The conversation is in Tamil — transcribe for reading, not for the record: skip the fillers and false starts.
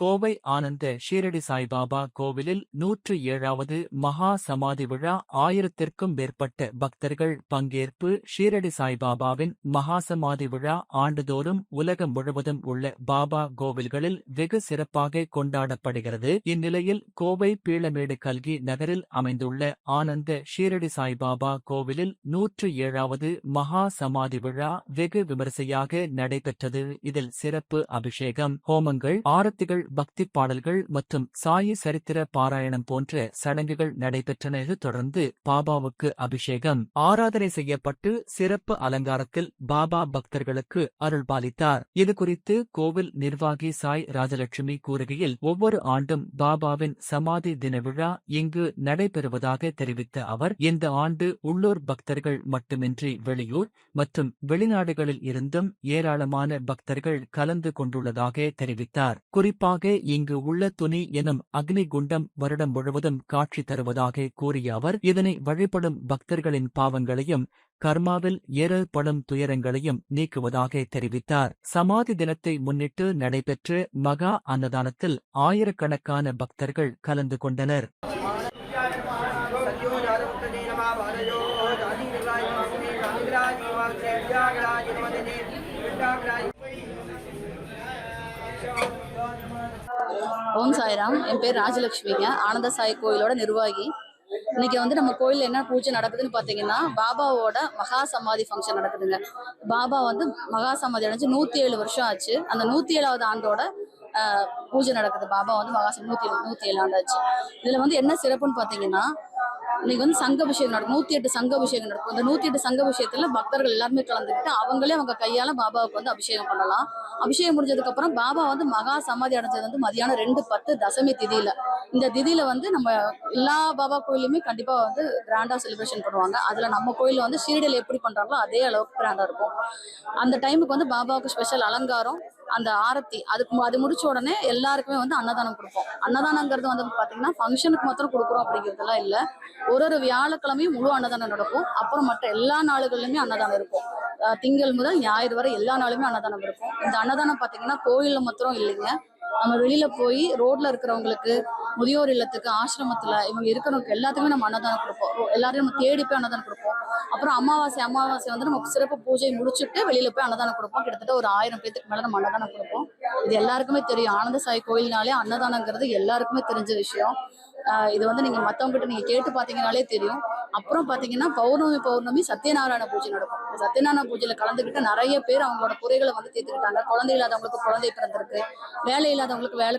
கோவை ஆனந்த ஷீரடி சாய்பாபா கோவிலில் 107வது மகா சமாதி விழா 1000த்திற்கும் மேற்பட்ட பக்தர்கள் பங்கேற்பு. ஷீரடி சாய்பாபாவின் மகாசமாதி விழா ஆண்டுதோறும் உலகம் முழுவதும் உள்ள பாபா கோவில்களில் வெகு சிறப்பாக கொண்டாடப்படுகிறது. இந்நிலையில் கோவை பீளமேடு கல்கி நகரில் அமைந்துள்ள ஆனந்த ஷீரடி சாய்பாபா கோவிலில் 107வது மகா சமாதி விழா வெகு விமரிசையாக நடைபெற்றது. இதில் சிறப்பு அபிஷேகம், ஹோமங்கள், ஆரத்திகள், பக்தி பாடல்கள் மற்றும் சாயி சரித்திர பாராயணம் போன்ற சடங்குகள் நடைபெற்றன. தொடர்ந்து பாபாவுக்கு அபிஷேகம், ஆராதனை செய்யப்பட்டு சிறப்பு அலங்காரத்தில் பாபா பக்தர்களுக்கு அருள்பாலித்தார். இதுகுறித்து கோவில் நிர்வாகி சாய் ராஜலட்சுமி கூறுகையில், ஒவ்வொரு ஆண்டும் பாபாவின் சமாதி தின விழா இங்கு நடைபெறுவதாக தெரிவித்த அவர், இந்த ஆண்டு உள்ளூர் பக்தர்கள் மட்டுமின்றி வெளியூர் மற்றும் வெளிநாடுகளில் இருந்தும் ஏராளமான பக்தர்கள் கலந்து கொண்டுள்ளதாக தெரிவித்தார். குறிப்பாக இங்கு உள்ள துணி எனும் அக்னி குண்டம் வருடம் முழுவதும் காட்சி தருவதாக கூறிய அவர், இதனை வழிபடும் பக்தர்களின் பாவங்களையும் கர்மாவில் ஏற்படும் துயரங்களையும் நீக்குவதாக தெரிவித்தார். சமாதி தினத்தை முன்னிட்டு நடைபெற்ற மகா அன்னதானத்தில் ஆயிரக்கணக்கான பக்தர்கள் கலந்து கொண்டனர். ஓம் சாய்ராம். என் பேர் ராஜலட்சுமிங்க. ஆனந்த சாய் கோயிலோட நிர்வாகி. இன்னைக்கு நம்ம கோயிலில் என்ன பூஜை நடக்குதுன்னு பார்த்தீங்கன்னா, பாபாவோட மகா சமாதி ஃபங்க்ஷன் நடக்குதுங்க. பாபா மகா சமாதி அடைஞ்சு 107 வருஷம் ஆச்சு. அந்த 107வது ஆண்டோட பூஜை நடக்குது. பாபா மகா 107 ஆண்டு ஆச்சு. இதுல என்ன சிறப்புன்னு பார்த்தீங்கன்னா, இன்னைக்கு சங்காபிஷேகம் நடக்கும். 108 சங்காபிஷேகம் நடக்கும். இந்த 108 சங்காபிஷேகத்துல பக்தர்கள் எல்லாருமே கலந்துக்கிட்டு அவங்களே அவங்க கையால பாபாவுக்கு அபிஷேகம் பண்ணலாம். அபிஷேகம் முடிஞ்சதுக்கு அப்புறம் பாபா மகா சமாதி அடைஞ்சது மதியானம் 2:10 தசமி திதியில. இந்த திதியில நம்ம எல்லா பாபா கோயிலுமே கண்டிப்பா கிராண்டா செலிப்ரேஷன் பண்ணுவாங்க. அதுல நம்ம கோயில ஷீரடியில எப்படி பண்றாங்களோ அதே அளவுக்கு கிராண்டா இருக்கும். அந்த டைமுக்கு பாபாவுக்கு ஸ்பெஷல் அலங்காரம், அந்த ஆரத்தி, அது முடிச்ச உடனே எல்லாருக்குமே அன்னதானம் கொடுப்போம். அன்னதானங்கிறது பாத்தீங்கன்னா ஃபங்க்ஷனுக்கு மாத்திரம் கொடுக்குறோம் அப்படிங்கிறதுலாம் இல்ல. ஒரு வியாழக்கிழமையும் முழு அன்னதானம் நடக்கும். அப்புறம் மற்ற எல்லா நாளுகளிலுமே அன்னதானம் இருக்கும். திங்கள் முதல் ஞாயிறு வரை எல்லா நாளுமே அன்னதானம் இருக்கும். இந்த அன்னதானம் பாத்தீங்கன்னா கோயில்ல மாத்திரம் இல்லைங்க, நம்ம வெளியில போய் ரோட்ல இருக்கிறவங்களுக்கு, முதியோர் இல்லத்துக்கு, ஆசிரமத்துல இவங்க இருக்கிறவங்களுக்கு எல்லாத்துக்குமே நம்ம அன்னதானம் கொடுப்போம். எல்லாரையும் நம்ம தேடி போய் அன்னதானம் கொடுப்போம். அப்புறம் அமாவாசை நம்ம சிறப்பு பூஜை முடிச்சுட்டு வெளியில போய் அன்னதானம் கொடுப்போம். கிட்டத்தட்ட ஒரு 1000 பேத்துக்கு மேல நம்ம அன்னதானம் கொடுப்போம். இது எல்லாருக்குமே தெரியும். ஆனந்த சாய் கோயில்னாலே அன்னதானங்கிறது எல்லாருக்குமே தெரிஞ்ச விஷயம். இது நீங்க மத்தவங்ககிட்ட நீங்க கேட்டு பாத்தீங்கன்னாலே தெரியும். அப்புறம் பாத்தீங்கன்னா பௌர்ணமி சத்யநாராயண பூஜை நடக்கும். சத்யநாராயண பூஜையில கலந்துக்கிட்டு நிறைய பேர் அவங்களோட குறைகளை தீர்த்துக்கிட்டாங்க. குழந்தை இல்லாதவங்களுக்கு குழந்தை பிறந்திருக்கு, வேலை இல்லாதவங்களுக்கு வேலை